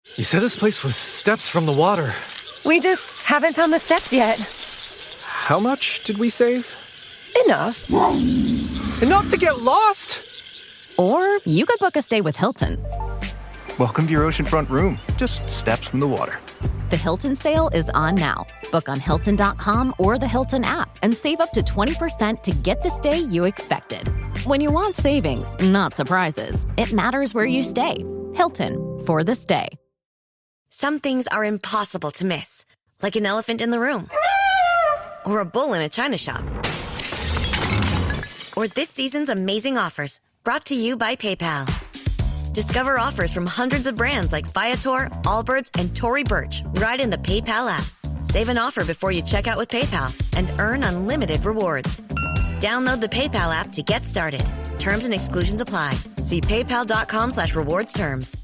You said this place was steps from the water. We just haven't found the steps yet. How much did we save? Enough. Enough to get lost? Or you could book a stay with Hilton. Welcome to your oceanfront room, just steps from the water. The Hilton sale is on now. Book on Hilton.com or the Hilton app and save up to 20% to get the stay you expected. When you want savings, not surprises, it matters where you stay. Hilton, for the stay. Some things are impossible to miss, like an elephant in the room, or a bull in a china shop, or this season's amazing offers, brought to you by PayPal. Discover offers from hundreds of brands like Viator, Allbirds, and Tory Burch right in the PayPal app. Save an offer before you check out with PayPal and earn unlimited rewards. Download the PayPal app to get started. Terms and exclusions apply. See paypal.com/rewards terms.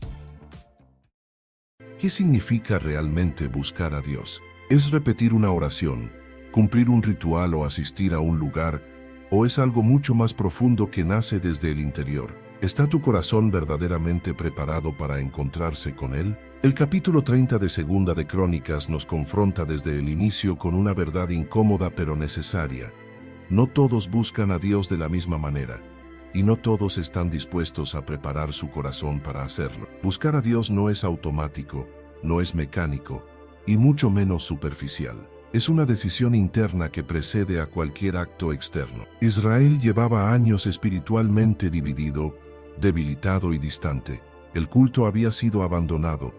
¿Qué significa realmente buscar a Dios? ¿Es repetir una oración, cumplir un ritual o asistir a un lugar? ¿O es algo mucho más profundo que nace desde el interior? ¿Está tu corazón verdaderamente preparado para encontrarse con Él? El capítulo 30 de Segunda de Crónicas nos confronta desde el inicio con una verdad incómoda pero necesaria. No todos buscan a Dios de la misma manera, y no todos están dispuestos a preparar su corazón para hacerlo. Buscar a Dios no es automático, no es mecánico, y mucho menos superficial. Es una decisión interna que precede a cualquier acto externo. Israel llevaba años espiritualmente dividido, debilitado y distante. El culto había sido abandonado,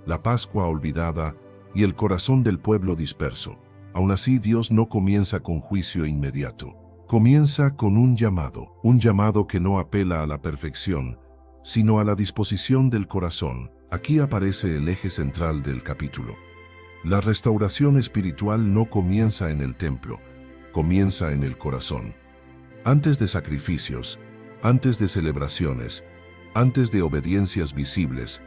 la Pascua olvidada y el corazón del pueblo disperso. Aún así, Dios no comienza con juicio inmediato. Comienza con un llamado que no apela a la perfección, sino a la disposición del corazón. Aquí aparece el eje central del capítulo. La restauración espiritual no comienza en el templo, comienza en el corazón. Antes de sacrificios, antes de celebraciones, antes de obediencias visibles,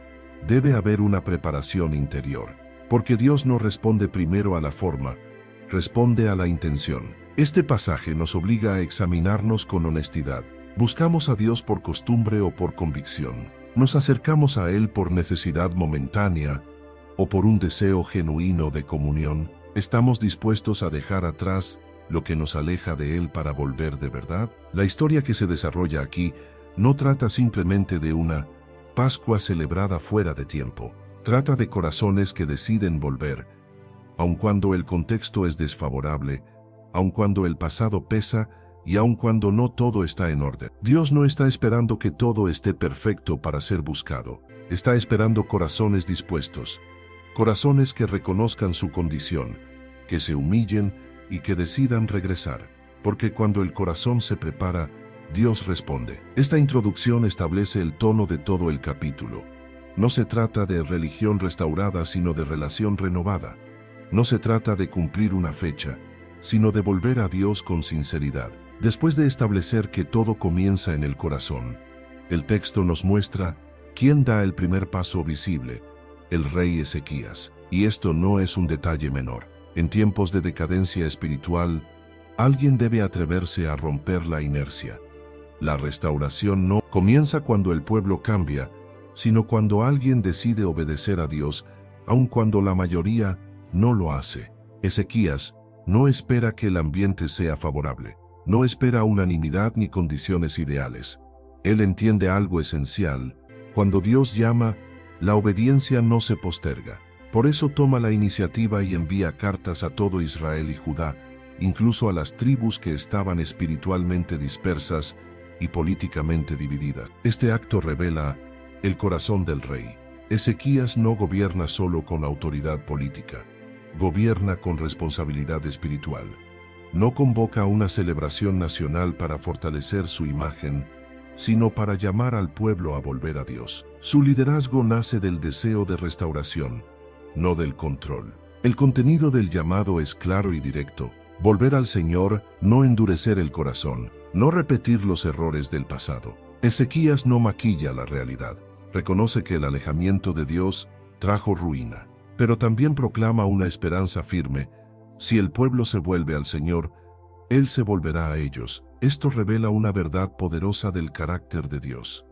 debe haber una preparación interior. Porque Dios no responde primero a la forma, responde a la intención. Este pasaje nos obliga a examinarnos con honestidad. ¿Buscamos a Dios por costumbre o por convicción? ¿Nos acercamos a Él por necesidad momentánea o por un deseo genuino de comunión? ¿Estamos dispuestos a dejar atrás lo que nos aleja de Él para volver de verdad? La historia que se desarrolla aquí no trata simplemente de una Pascua celebrada fuera de tiempo. Trata de corazones que deciden volver, aun cuando el contexto es desfavorable, aun cuando el pasado pesa y aun cuando no todo está en orden. Dios no está esperando que todo esté perfecto para ser buscado. Está esperando corazones dispuestos, corazones que reconozcan su condición, que se humillen y que decidan regresar. Porque cuando el corazón se prepara, Dios responde. Esta introducción establece el tono de todo el capítulo. No se trata de religión restaurada, sino de relación renovada. No se trata de cumplir una fecha, sino de volver a Dios con sinceridad. Después de establecer que todo comienza en el corazón, el texto nos muestra quién da el primer paso visible: el rey Ezequías. Y esto no es un detalle menor. En tiempos de decadencia espiritual, alguien debe atreverse a romper la inercia. La restauración no comienza cuando el pueblo cambia, sino cuando alguien decide obedecer a Dios, aun cuando la mayoría no lo hace. Ezequías no espera que el ambiente sea favorable. No espera unanimidad ni condiciones ideales. Él entiende algo esencial. Cuando Dios llama, la obediencia no se posterga. Por eso toma la iniciativa y envía cartas a todo Israel y Judá, incluso a las tribus que estaban espiritualmente dispersas y políticamente divididas. Este acto revela el corazón del rey. Ezequías no gobierna solo con autoridad política. Gobierna con responsabilidad espiritual. No convoca una celebración nacional para fortalecer su imagen, sino para llamar al pueblo a volver a Dios. Su liderazgo nace del deseo de restauración, no del control. El contenido del llamado es claro y directo: volver al Señor, no endurecer el corazón, no repetir los errores del pasado. Ezequías no maquilla la realidad. Reconoce que el alejamiento de Dios trajo ruina, pero también proclama una esperanza firme: si el pueblo se vuelve al Señor, Él se volverá a ellos. Esto revela una verdad poderosa del carácter de Dios.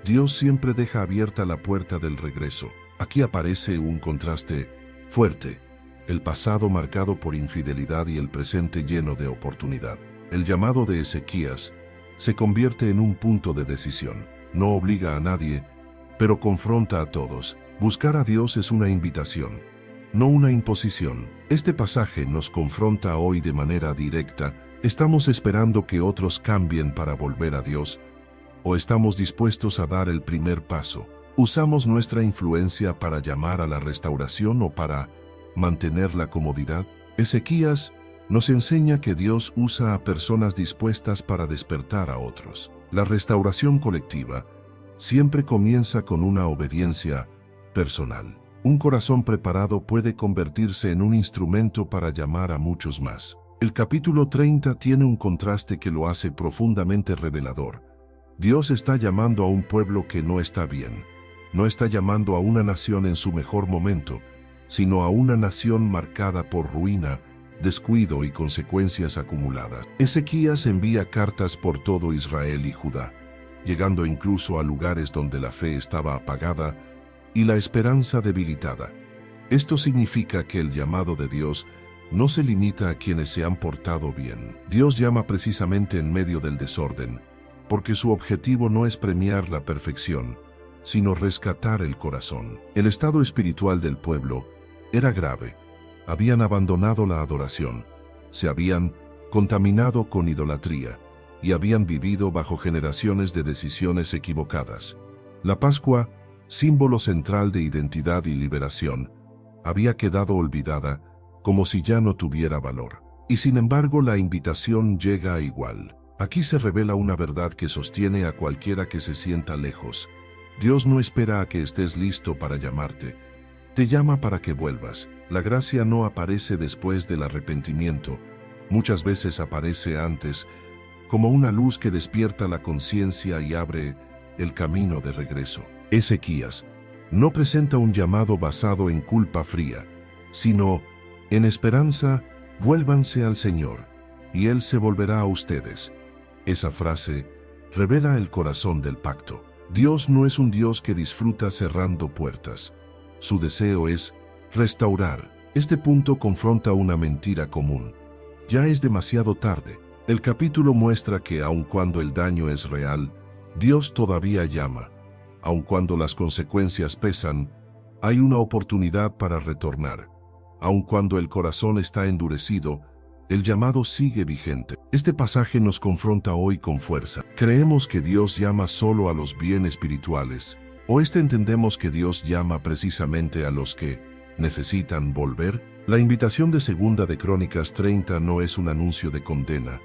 Dios siempre deja abierta la puerta del regreso. Aquí aparece un contraste fuerte, el pasado marcado por infidelidad y el presente lleno de oportunidad. El llamado de Ezequías se convierte en un punto de decisión. No obliga a nadie, pero confronta a todos. Buscar a Dios es una invitación, no una imposición. Este pasaje nos confronta hoy de manera directa. ¿Estamos esperando que otros cambien para volver a Dios? ¿O estamos dispuestos a dar el primer paso? ¿Usamos nuestra influencia para llamar a la restauración o para mantener la comodidad? Ezequías nos enseña que Dios usa a personas dispuestas para despertar a otros. La restauración colectiva siempre comienza con una obediencia personal. Un corazón preparado puede convertirse en un instrumento para llamar a muchos más. El capítulo 30 tiene un contraste que lo hace profundamente revelador. Dios está llamando a un pueblo que no está bien. No está llamando a una nación en su mejor momento, sino a una nación marcada por ruina, descuido y consecuencias acumuladas. Ezequías envía cartas por todo Israel y Judá, llegando incluso a lugares donde la fe estaba apagada y la esperanza debilitada. Esto significa que el llamado de Dios no se limita a quienes se han portado bien. Dios llama precisamente en medio del desorden, porque su objetivo no es premiar la perfección, sino rescatar el corazón. El estado espiritual del pueblo era grave. Habían abandonado la adoración, se habían contaminado con idolatría y habían vivido bajo generaciones de decisiones equivocadas. La Pascua, símbolo central de identidad y liberación, había quedado olvidada, como si ya no tuviera valor. Y sin embargo la invitación llega igual. Aquí se revela una verdad que sostiene a cualquiera que se sienta lejos. Dios no espera a que estés listo para llamarte. Te llama para que vuelvas. La gracia no aparece después del arrepentimiento. Muchas veces aparece antes, como una luz que despierta la conciencia y abre el camino de regreso. Ezequías no presenta un llamado basado en culpa fría, sino en esperanza. Vuélvanse al Señor, y Él se volverá a ustedes. Esa frase revela el corazón del pacto. Dios no es un Dios que disfruta cerrando puertas. Su deseo es restaurar. Este punto confronta una mentira común. Ya es demasiado tarde. El capítulo muestra que aun cuando el daño es real, Dios todavía llama. Aun cuando las consecuencias pesan, hay una oportunidad para retornar. Aun cuando el corazón está endurecido, el llamado sigue vigente. Este pasaje nos confronta hoy con fuerza. ¿Creemos que Dios llama solo a los bien espirituales? ¿O entendemos que Dios llama precisamente a los que necesitan volver? La invitación de 2 de Crónicas 30 no es un anuncio de condena,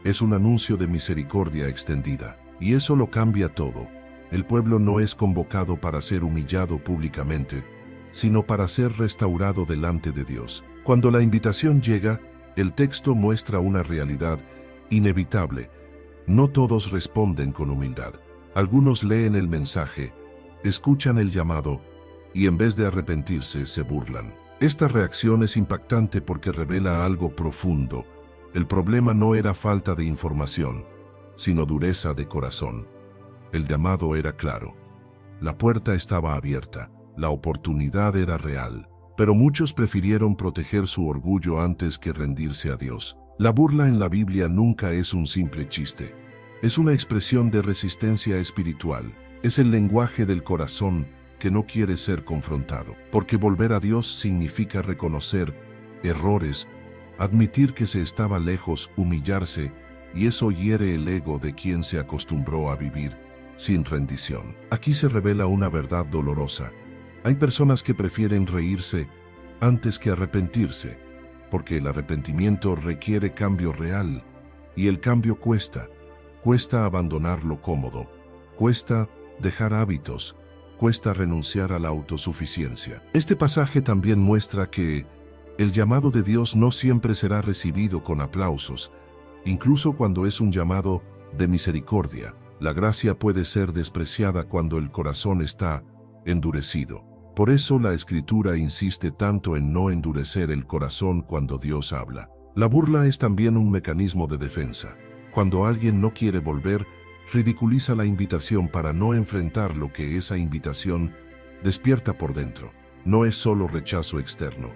es un anuncio de misericordia extendida. Y eso lo cambia todo. El pueblo no es convocado para ser humillado públicamente, sino para ser restaurado delante de Dios. Cuando la invitación llega, el texto muestra una realidad inevitable. No todos responden con humildad. Algunos leen el mensaje, escuchan el llamado, y en vez de arrepentirse, se burlan. Esta reacción es impactante porque revela algo profundo. El problema no era falta de información, sino dureza de corazón. El llamado era claro. La puerta estaba abierta. La oportunidad era real, pero muchos prefirieron proteger su orgullo antes que rendirse a Dios. La burla en la Biblia nunca es un simple chiste. Es una expresión de resistencia espiritual. Es el lenguaje del corazón que no quiere ser confrontado. Porque volver a Dios significa reconocer errores, admitir que se estaba lejos, humillarse, y eso hiere el ego de quien se acostumbró a vivir sin rendición. Aquí se revela una verdad dolorosa. Hay personas que prefieren reírse antes que arrepentirse, porque el arrepentimiento requiere cambio real, y el cambio cuesta. Cuesta abandonar lo cómodo, cuesta dejar hábitos, cuesta renunciar a la autosuficiencia. Este pasaje también muestra que el llamado de Dios no siempre será recibido con aplausos, incluso cuando es un llamado de misericordia. La gracia puede ser despreciada cuando el corazón está endurecido. Por eso la Escritura insiste tanto en no endurecer el corazón cuando Dios habla. La burla es también un mecanismo de defensa. Cuando alguien no quiere volver, ridiculiza la invitación para no enfrentar lo que esa invitación despierta por dentro. No es solo rechazo externo,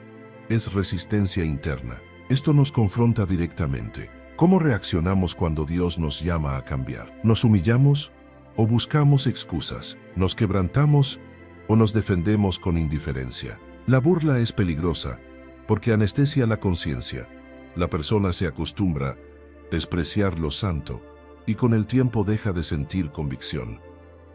es resistencia interna. Esto nos confronta directamente. ¿Cómo reaccionamos cuando Dios nos llama a cambiar? ¿Nos humillamos o buscamos excusas? ¿Nos quebrantamos o nos defendemos con indiferencia? La burla es peligrosa porque anestesia la conciencia. La persona se acostumbra a despreciar lo santo y con el tiempo deja de sentir convicción.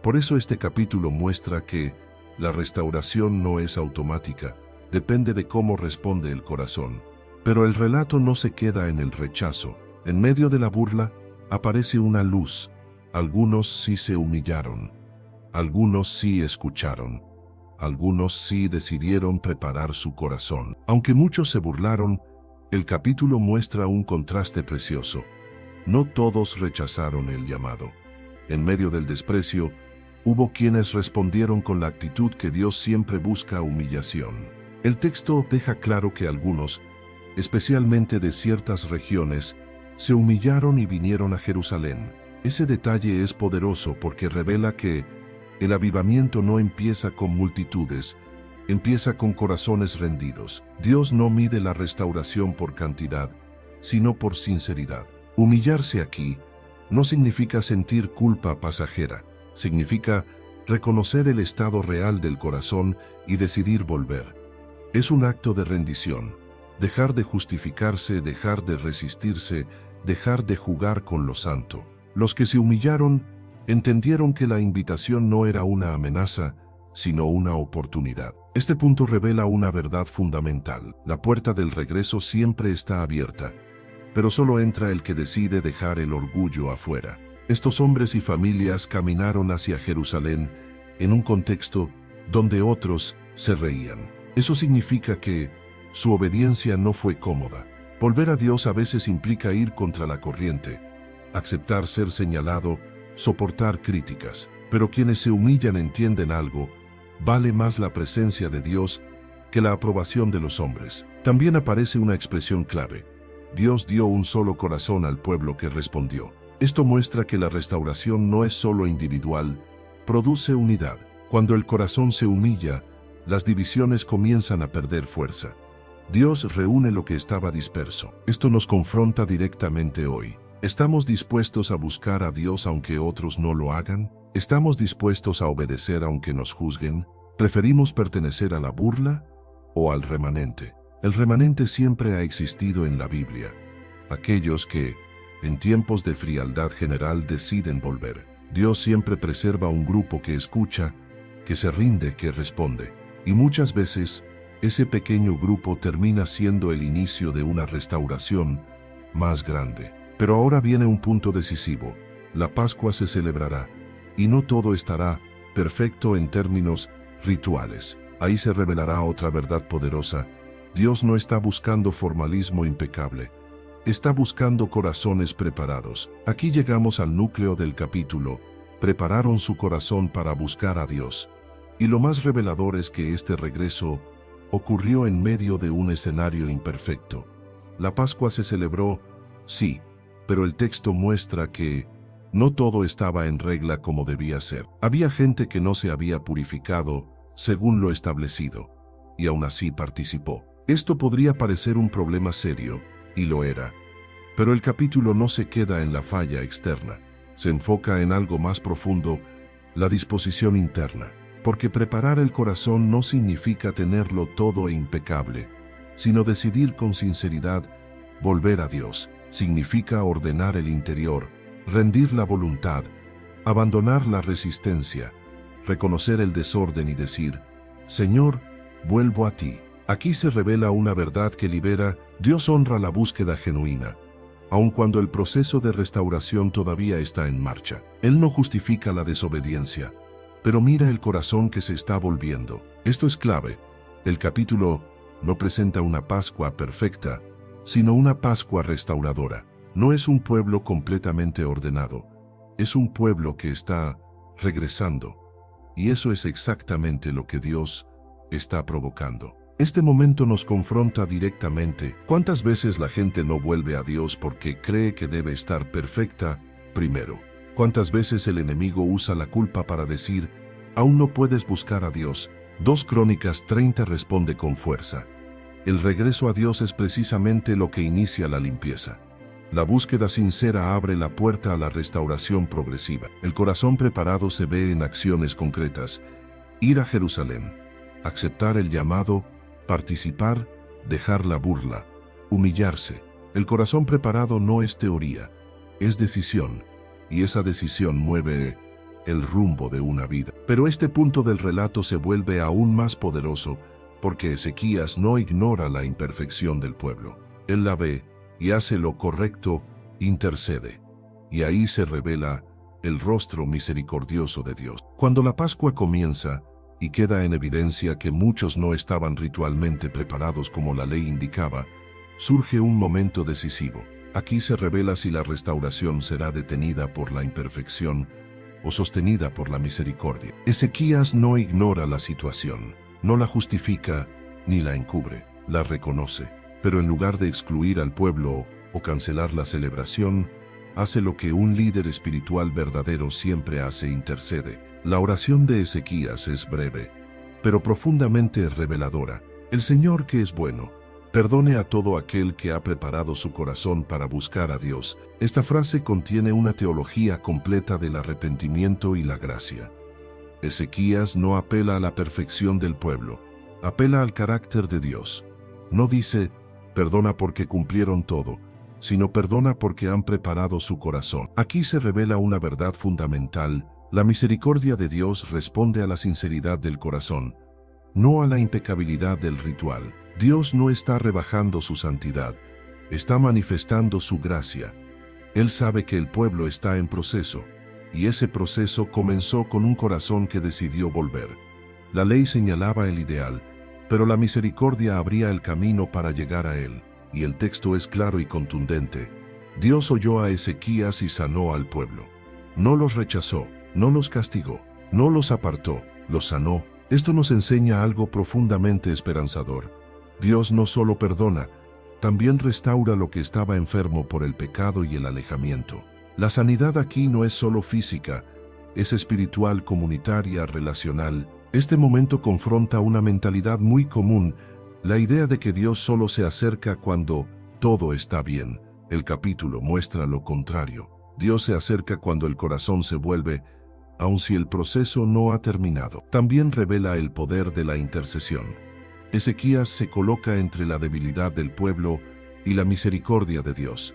Por eso este capítulo muestra que la restauración no es automática, depende de cómo responde el corazón. Pero el relato no se queda en el rechazo. En medio de la burla aparece una luz. Algunos sí se humillaron, algunos sí escucharon, algunos sí decidieron preparar su corazón. Aunque muchos se burlaron, el capítulo muestra un contraste precioso. No todos rechazaron el llamado. En medio del desprecio, hubo quienes respondieron con la actitud que Dios siempre busca: humillación. El texto deja claro que algunos, especialmente de ciertas regiones, se humillaron y vinieron a Jerusalén. Ese detalle es poderoso porque revela que el avivamiento no empieza con multitudes, empieza con corazones rendidos. Dios no mide la restauración por cantidad, sino por sinceridad. Humillarse aquí no significa sentir culpa pasajera, significa reconocer el estado real del corazón y decidir volver. Es un acto de rendición, dejar de justificarse, dejar de resistirse, dejar de jugar con lo santo. Los que se humillaron entendieron que la invitación no era una amenaza, sino una oportunidad. Este punto revela una verdad fundamental. La puerta del regreso siempre está abierta, pero solo entra el que decide dejar el orgullo afuera. Estos hombres y familias caminaron hacia Jerusalén en un contexto donde otros se reían. Eso significa que su obediencia no fue cómoda. Volver a Dios a veces implica ir contra la corriente, aceptar ser señalado, soportar críticas. Pero quienes se humillan entienden algo: vale más la presencia de Dios que la aprobación de los hombres. También aparece una expresión clave: Dios dio un solo corazón al pueblo que respondió. Esto muestra que la restauración no es solo individual, produce unidad. Cuando el corazón se humilla, las divisiones comienzan a perder fuerza. Dios reúne lo que estaba disperso. Esto nos confronta directamente hoy. ¿Estamos dispuestos a buscar a Dios aunque otros no lo hagan? ¿Estamos dispuestos a obedecer aunque nos juzguen? ¿Preferimos pertenecer a la burla o al remanente? El remanente siempre ha existido en la Biblia. Aquellos que, en tiempos de frialdad general, deciden volver. Dios siempre preserva un grupo que escucha, que se rinde, que responde. Y muchas veces, ese pequeño grupo termina siendo el inicio de una restauración más grande. Pero ahora viene un punto decisivo. La Pascua se celebrará, y no todo estará perfecto en términos rituales. Ahí se revelará otra verdad poderosa. Dios no está buscando formalismo impecable. Está buscando corazones preparados. Aquí llegamos al núcleo del capítulo. Prepararon su corazón para buscar a Dios. Y lo más revelador es que este regreso ocurrió en medio de un escenario imperfecto. La Pascua se celebró, sí, pero el texto muestra que no todo estaba en regla como debía ser. Había gente que no se había purificado según lo establecido, y aún así participó. Esto podría parecer un problema serio, y lo era. Pero el capítulo no se queda en la falla externa, se enfoca en algo más profundo: la disposición interna. Porque preparar el corazón no significa tenerlo todo impecable, sino decidir con sinceridad volver a Dios. Significa ordenar el interior, rendir la voluntad, abandonar la resistencia, reconocer el desorden y decir: Señor, vuelvo a ti. Aquí se revela una verdad que libera. Dios honra la búsqueda genuina, aun cuando el proceso de restauración todavía está en marcha. Él no justifica la desobediencia, pero mira el corazón que se está volviendo. Esto es clave. El capítulo no presenta una Pascua perfecta, sino una Pascua restauradora. No es un pueblo completamente ordenado, es un pueblo que está regresando. Y eso es exactamente lo que Dios está provocando. Este momento nos confronta directamente. ¿Cuántas veces la gente no vuelve a Dios porque cree que debe estar perfecta primero? ¿Cuántas veces el enemigo usa la culpa para decir: aún no puedes buscar a Dios, 2 Crónicas 30 responde con fuerza. El regreso a Dios es precisamente lo que inicia la limpieza. La búsqueda sincera abre la puerta a la restauración progresiva. El corazón preparado se ve en acciones concretas. Ir a Jerusalén, aceptar el llamado, participar, dejar la burla, humillarse. El corazón preparado no es teoría, es decisión, y esa decisión mueve el rumbo de una vida. Pero este punto del relato se vuelve aún más poderoso porque Ezequías no ignora la imperfección del pueblo. Él la ve y hace lo correcto, intercede. Y ahí se revela el rostro misericordioso de Dios. Cuando la Pascua comienza y queda en evidencia que muchos no estaban ritualmente preparados como la ley indicaba, surge un momento decisivo. Aquí se revela si la restauración será detenida por la imperfección o sostenida por la misericordia. Ezequías no ignora la situación, no la justifica ni la encubre, la reconoce, pero en lugar de excluir al pueblo o cancelar la celebración, hace lo que un líder espiritual verdadero siempre hace: intercede. La oración de Ezequías es breve, pero profundamente reveladora. El Señor, que es bueno, perdone a todo aquel que ha preparado su corazón para buscar a Dios. Esta frase contiene una teología completa del arrepentimiento y la gracia. Ezequías no apela a la perfección del pueblo, apela al carácter de Dios. No dice, perdona porque cumplieron todo, sino perdona porque han preparado su corazón. Aquí se revela una verdad fundamental: la misericordia de Dios responde a la sinceridad del corazón, no a la impecabilidad del ritual. Dios no está rebajando su santidad, está manifestando su gracia. Él sabe que el pueblo está en proceso, y ese proceso comenzó con un corazón que decidió volver. La ley señalaba el ideal, pero la misericordia abría el camino para llegar a él, y el texto es claro y contundente. Dios oyó a Ezequías y sanó al pueblo. No los rechazó, no los castigó, no los apartó, los sanó. Esto nos enseña algo profundamente esperanzador. Dios no solo perdona, también restaura lo que estaba enfermo por el pecado y el alejamiento. La sanidad aquí no es solo física, es espiritual, comunitaria, relacional. Este momento confronta una mentalidad muy común, la idea de que Dios solo se acerca cuando todo está bien. El capítulo muestra lo contrario. Dios se acerca cuando el corazón se vuelve, aun si el proceso no ha terminado. También revela el poder de la intercesión. Ezequías se coloca entre la debilidad del pueblo y la misericordia de Dios.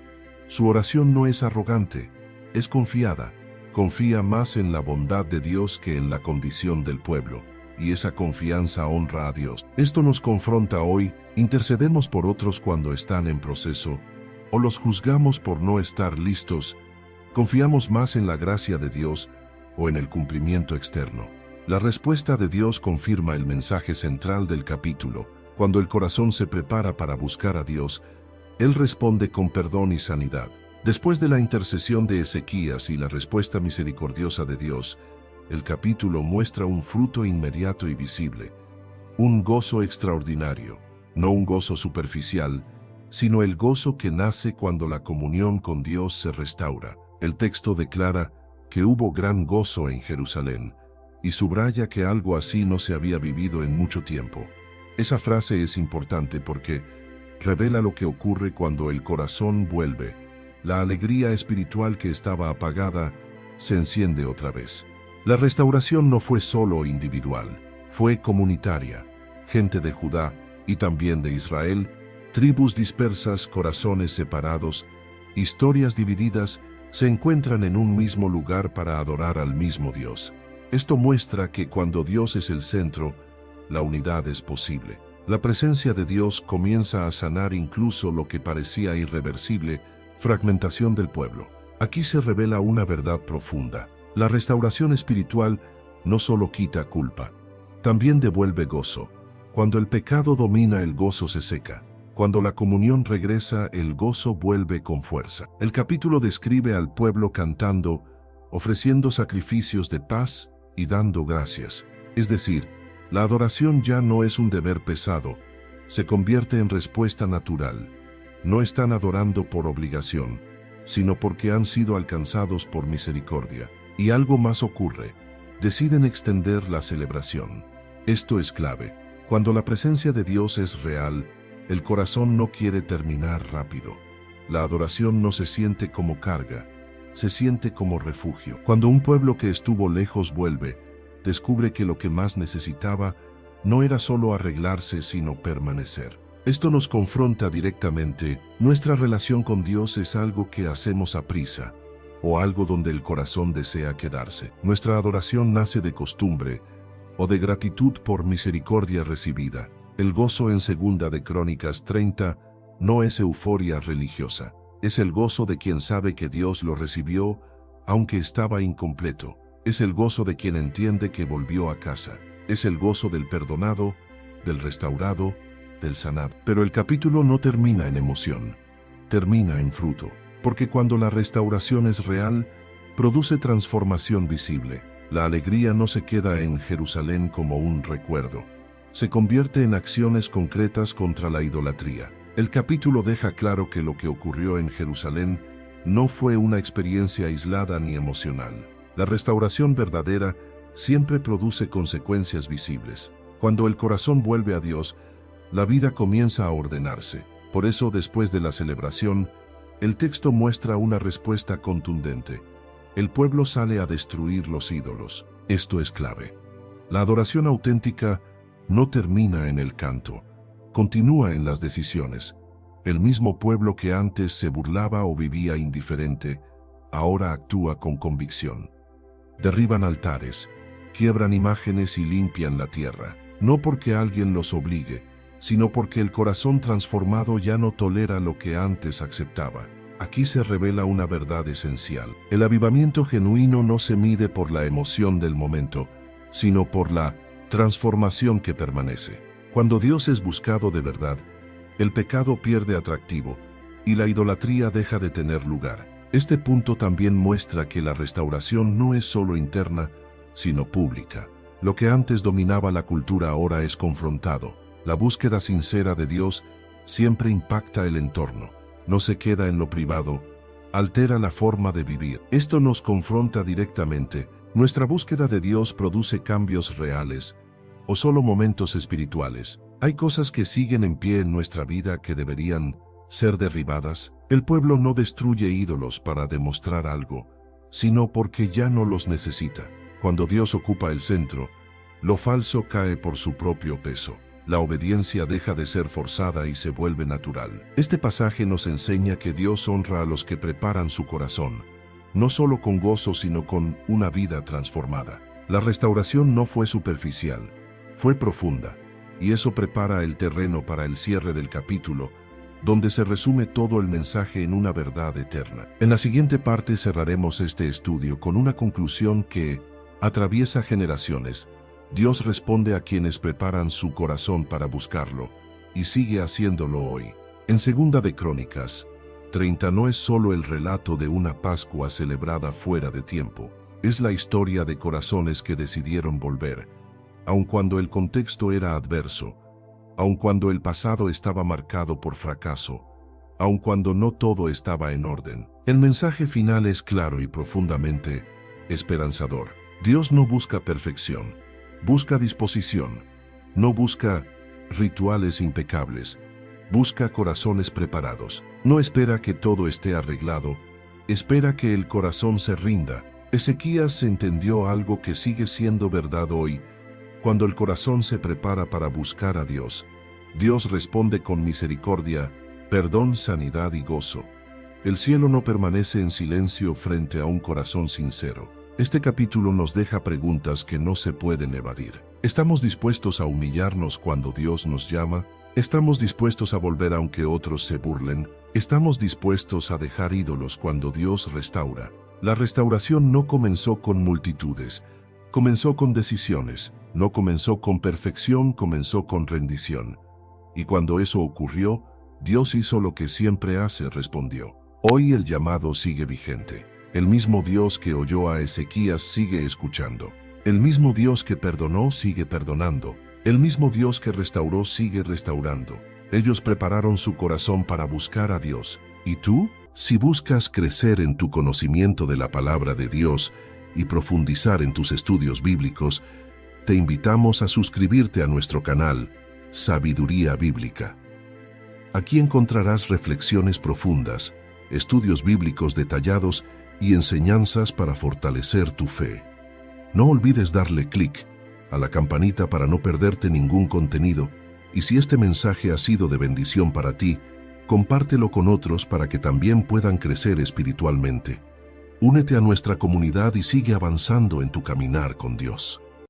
Su oración no es arrogante, es confiada. Confía más en la bondad de Dios que en la condición del pueblo, y esa confianza honra a Dios. Esto nos confronta hoy: intercedemos por otros cuando están en proceso, o los juzgamos por no estar listos. Confiamos más en la gracia de Dios o en el cumplimiento externo. La respuesta de Dios confirma el mensaje central del capítulo. Cuando el corazón se prepara para buscar a Dios, Él responde con perdón y sanidad. Después de la intercesión de Ezequías y la respuesta misericordiosa de Dios, el capítulo muestra un fruto inmediato y visible, un gozo extraordinario, no un gozo superficial, sino el gozo que nace cuando la comunión con Dios se restaura. El texto declara que hubo gran gozo en Jerusalén, y subraya que algo así no se había vivido en mucho tiempo. Esa frase es importante porque revela lo que ocurre cuando el corazón vuelve. La alegría espiritual que estaba apagada se enciende otra vez. La restauración no fue solo individual, fue comunitaria. Gente de Judá y también de Israel, tribus dispersas, corazones separados, historias divididas, se encuentran en un mismo lugar para adorar al mismo Dios. Esto muestra que cuando Dios es el centro, la unidad es posible. La presencia de Dios comienza a sanar incluso lo que parecía irreversible, fragmentación del pueblo. Aquí se revela una verdad profunda. La restauración espiritual no solo quita culpa, también devuelve gozo. Cuando el pecado domina, el gozo se seca. Cuando la comunión regresa, el gozo vuelve con fuerza. El capítulo describe al pueblo cantando, ofreciendo sacrificios de paz y dando gracias. Es decir, la adoración ya no es un deber pesado, se convierte en respuesta natural. No están adorando por obligación, sino porque han sido alcanzados por misericordia. Y algo más ocurre: deciden extender la celebración. Esto es clave. Cuando la presencia de Dios es real, el corazón no quiere terminar rápido. La adoración no se siente como carga, se siente como refugio. Cuando un pueblo que estuvo lejos vuelve, descubre que lo que más necesitaba no era solo arreglarse, sino permanecer. Esto nos confronta directamente. Nuestra relación con Dios es algo que hacemos a prisa, o algo donde el corazón desea quedarse. Nuestra adoración nace de costumbre, o de gratitud por misericordia recibida. El gozo en 2 de Crónicas 30 no es euforia religiosa, es el gozo de quien sabe que Dios lo recibió, aunque estaba incompleto. Es el gozo de quien entiende que volvió a casa. Es el gozo del perdonado, del restaurado, del sanado. Pero el capítulo no termina en emoción, termina en fruto, porque cuando la restauración es real, produce transformación visible. La alegría no se queda en Jerusalén como un recuerdo, se convierte en acciones concretas contra la idolatría. El capítulo deja claro que lo que ocurrió en Jerusalén no fue una experiencia aislada ni emocional. La restauración verdadera siempre produce consecuencias visibles. Cuando el corazón vuelve a Dios, la vida comienza a ordenarse. Por eso, después de la celebración, el texto muestra una respuesta contundente. El pueblo sale a destruir los ídolos. Esto es clave. La adoración auténtica no termina en el canto, continúa en las decisiones. El mismo pueblo que antes se burlaba o vivía indiferente, ahora actúa con convicción. Derriban altares, quiebran imágenes y limpian la tierra, no porque alguien los obligue, sino porque el corazón transformado ya no tolera lo que antes aceptaba. Aquí se revela una verdad esencial. El avivamiento genuino no se mide por la emoción del momento, sino por la transformación que permanece. Cuando Dios es buscado de verdad, el pecado pierde atractivo y la idolatría deja de tener lugar. Este punto también muestra que la restauración no es solo interna, sino pública. Lo que antes dominaba la cultura ahora es confrontado. La búsqueda sincera de Dios siempre impacta el entorno. No se queda en lo privado, altera la forma de vivir. Esto nos confronta directamente. Nuestra búsqueda de Dios produce cambios reales, o solo momentos espirituales. Hay cosas que siguen en pie en nuestra vida que deberían ser derribadas. El pueblo no destruye ídolos para demostrar algo, sino porque ya no los necesita. Cuando Dios ocupa el centro, lo falso cae por su propio peso. La obediencia deja de ser forzada y se vuelve natural. Este pasaje nos enseña que Dios honra a los que preparan su corazón, no solo con gozo sino con una vida transformada. La restauración no fue superficial, fue profunda, y eso prepara el terreno para el cierre del capítulo, donde se resume todo el mensaje en una verdad eterna. En la siguiente parte cerraremos este estudio con una conclusión que atraviesa generaciones. Dios responde a quienes preparan su corazón para buscarlo, y sigue haciéndolo hoy. En 2 de Crónicas 30 no es solo el relato de una Pascua celebrada fuera de tiempo, es la historia de corazones que decidieron volver, aun cuando el contexto era adverso, aun cuando el pasado estaba marcado por fracaso, aun cuando no todo estaba en orden. El mensaje final es claro y profundamente esperanzador. Dios no busca perfección, busca disposición, no busca rituales impecables, busca corazones preparados. No espera que todo esté arreglado, espera que el corazón se rinda. Ezequías entendió algo que sigue siendo verdad hoy. Cuando el corazón se prepara para buscar a Dios, Dios responde con misericordia, perdón, sanidad y gozo. El cielo no permanece en silencio frente a un corazón sincero. Este capítulo nos deja preguntas que no se pueden evadir. ¿Estamos dispuestos a humillarnos cuando Dios nos llama? ¿Estamos dispuestos a volver aunque otros se burlen? ¿Estamos dispuestos a dejar ídolos cuando Dios restaura? La restauración no comenzó con multitudes, comenzó con decisiones, no comenzó con perfección, comenzó con rendición. Y cuando eso ocurrió, Dios hizo lo que siempre hace, respondió. Hoy el llamado sigue vigente. El mismo Dios que oyó a Ezequías sigue escuchando. El mismo Dios que perdonó sigue perdonando. El mismo Dios que restauró sigue restaurando. Ellos prepararon su corazón para buscar a Dios. ¿Y tú? Si buscas crecer en tu conocimiento de la palabra de Dios y profundizar en tus estudios bíblicos, te invitamos a suscribirte a nuestro canal Sabiduría Bíblica. Aquí encontrarás reflexiones profundas, estudios bíblicos detallados y enseñanzas para fortalecer tu fe. No olvides darle clic a la campanita para no perderte ningún contenido, y si este mensaje ha sido de bendición para ti, compártelo con otros para que también puedan crecer espiritualmente. Únete a nuestra comunidad y sigue avanzando en tu caminar con Dios.